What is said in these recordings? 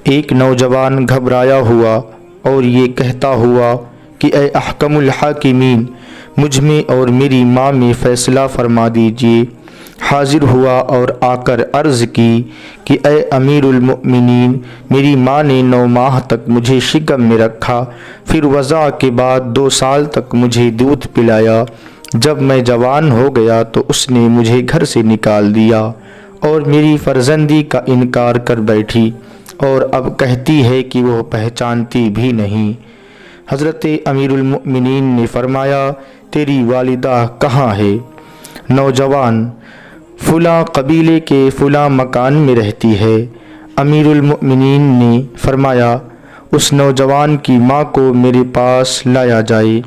ایک نوجوان گھبرایا ہوا اور یہ کہتا ہوا کہ اے احکم الحاکمین، مجھ میں اور میری ماں میں فیصلہ فرما دیجیے۔ حاضر ہوا اور آ کر عرض کی کہ اے امیر المؤمنین، میری ماں نے 9 ماہ تک مجھے شکم میں رکھا، پھر وضع کے بعد 2 سال تک مجھے دودھ پلایا۔ جب میں جوان ہو گیا تو اس نے مجھے گھر سے نکال دیا اور میری فرزندی کا انکار کر بیٹھی، اور اب کہتی ہے کہ وہ پہچانتی بھی نہیں۔ حضرت امیر المؤمنین نے فرمایا، تیری والدہ کہاں ہے؟ نوجوان: فلاں قبیلے کے فلاں مکان میں رہتی ہے۔ امیر المؤمنین نے فرمایا، اس نوجوان کی ماں کو میرے پاس لایا جائے۔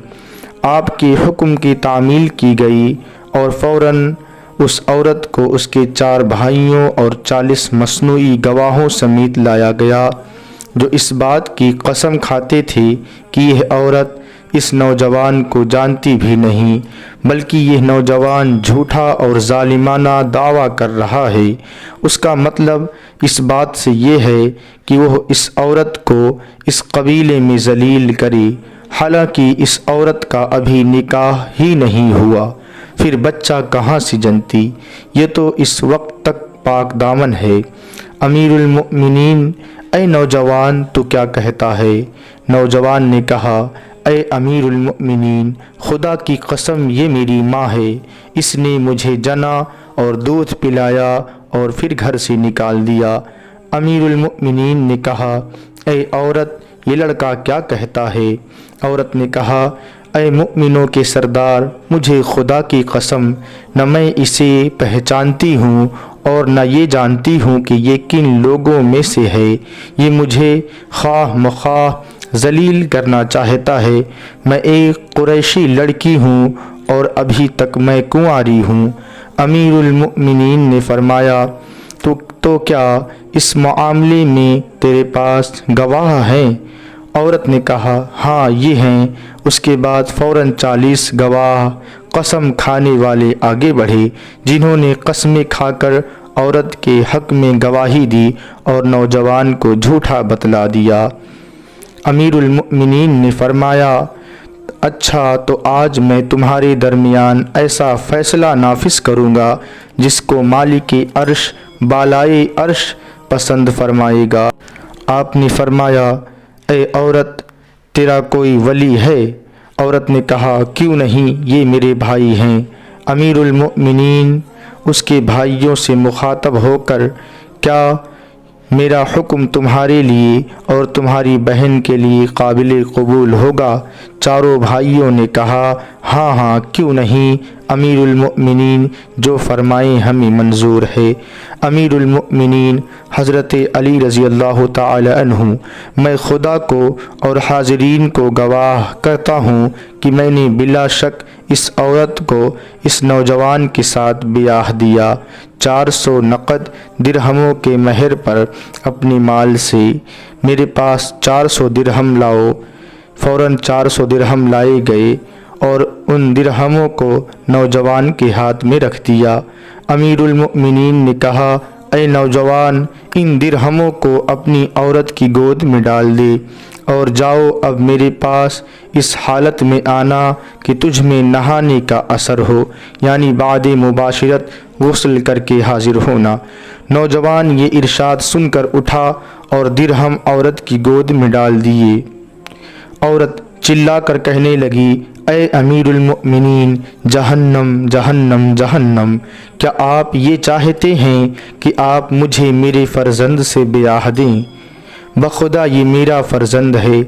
آپ کے حکم کی تعمیل کی گئی اور فوراً اس عورت کو اس کے 4 بھائیوں اور 40 مصنوعی گواہوں سمیت لایا گیا، جو اس بات کی قسم کھاتے تھے کہ یہ عورت اس نوجوان کو جانتی بھی نہیں، بلکہ یہ نوجوان جھوٹا اور ظالمانہ دعویٰ کر رہا ہے۔ اس کا مطلب اس بات سے یہ ہے کہ وہ اس عورت کو اس قبیلے میں ذلیل کرے، حالانکہ اس عورت کا ابھی نکاح ہی نہیں ہوا، پھر بچہ کہاں سے جنتی؟ یہ تو اس وقت تک پاک دامن ہے۔ امیر المؤمنین: اے نوجوان، تو کیا کہتا ہے؟ نوجوان نے کہا، اے امیر المؤمنین، خدا کی قسم یہ میری ماں ہے، اس نے مجھے جنا اور دودھ پلایا اور پھر گھر سے نکال دیا۔ امیر المؤمنین نے کہا، اے عورت، یہ لڑکا کیا کہتا ہے؟ عورت نے کہا، اے مؤمنوں کے سردار، مجھے خدا کی قسم نہ میں اسے پہچانتی ہوں اور نہ یہ جانتی ہوں کہ یہ کن لوگوں میں سے ہے۔ یہ مجھے خواہ مخواہ ذلیل کرنا چاہتا ہے۔ میں ایک قریشی لڑکی ہوں اور ابھی تک میں کنواری ہوں۔ امیر المؤمنین نے فرمایا، تو کیا اس معاملے میں تیرے پاس گواہ ہیں؟ عورت نے کہا، ہاں یہ ہیں۔ اس کے بعد فوراً 40 گواہ قسم کھانے والے آگے بڑھے، جنہوں نے قسمیں کھا کر عورت کے حق میں گواہی دی اور نوجوان کو جھوٹا بتلا دیا۔ امیر المؤمنین نے فرمایا، اچھا تو آج میں تمہارے درمیان ایسا فیصلہ نافذ کروں گا جس کو مالک عرش بالائے عرش پسند فرمائے گا۔ آپ نے فرمایا، اے عورت، تیرا کوئی ولی ہے؟ عورت نے کہا، کیوں نہیں، یہ میرے بھائی ہیں۔ امیر المؤمنین اس کے بھائیوں سے مخاطب ہو کر، کیا میرا حکم تمہارے لیے اور تمہاری بہن کے لیے قابل قبول ہوگا؟ چاروں بھائیوں نے کہا، ہاں ہاں، کیوں نہیں امیر المؤمنین، جو فرمائیں ہمیں منظور ہے۔ امیر المؤمنین حضرت علی رضی اللہ تعالی عنہ: میں خدا کو اور حاضرین کو گواہ کرتا ہوں کہ میں نے بلا شک اس عورت کو اس نوجوان کے ساتھ بیاہ دیا 400 نقد درہموں کے مہر پر اپنے مال سے۔ میرے پاس 400 درہم لاؤ۔ فوراً 400 درہم لائے گئے اور ان درہموں کو نوجوان کے ہاتھ میں رکھ دیا۔ امیر المؤمنین نے کہا، اے نوجوان، ان درہموں کو اپنی عورت کی گود میں ڈال دے اور جاؤ اب میرے پاس اس حالت میں آنا کہ تجھ میں نہانے کا اثر ہو، یعنی بعد مباشرت غسل کر کے حاضر ہونا۔ نوجوان یہ ارشاد سن کر اٹھا اور درہم عورت کی گود میں ڈال دیے۔ عورت چلا کر کہنے لگی، اے امیر المؤمنین، جہنم جہنم جہنم! کیا آپ یہ چاہتے ہیں کہ آپ مجھے میرے فرزند سے بیاہ دیں؟ بخدا یہ میرا فرزند ہے۔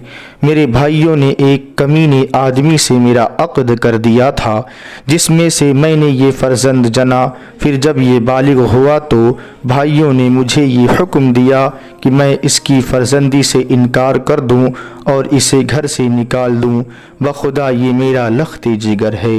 میرے بھائیوں نے ایک کمینے آدمی سے میرا عقد کر دیا تھا، جس میں سے میں نے یہ فرزند جنا۔ پھر جب یہ بالغ ہوا تو بھائیوں نے مجھے یہ حکم دیا کہ میں اس کی فرزندی سے انکار کر دوں اور اسے گھر سے نکال دوں۔ بخدا یہ میرا لخت جگر ہے۔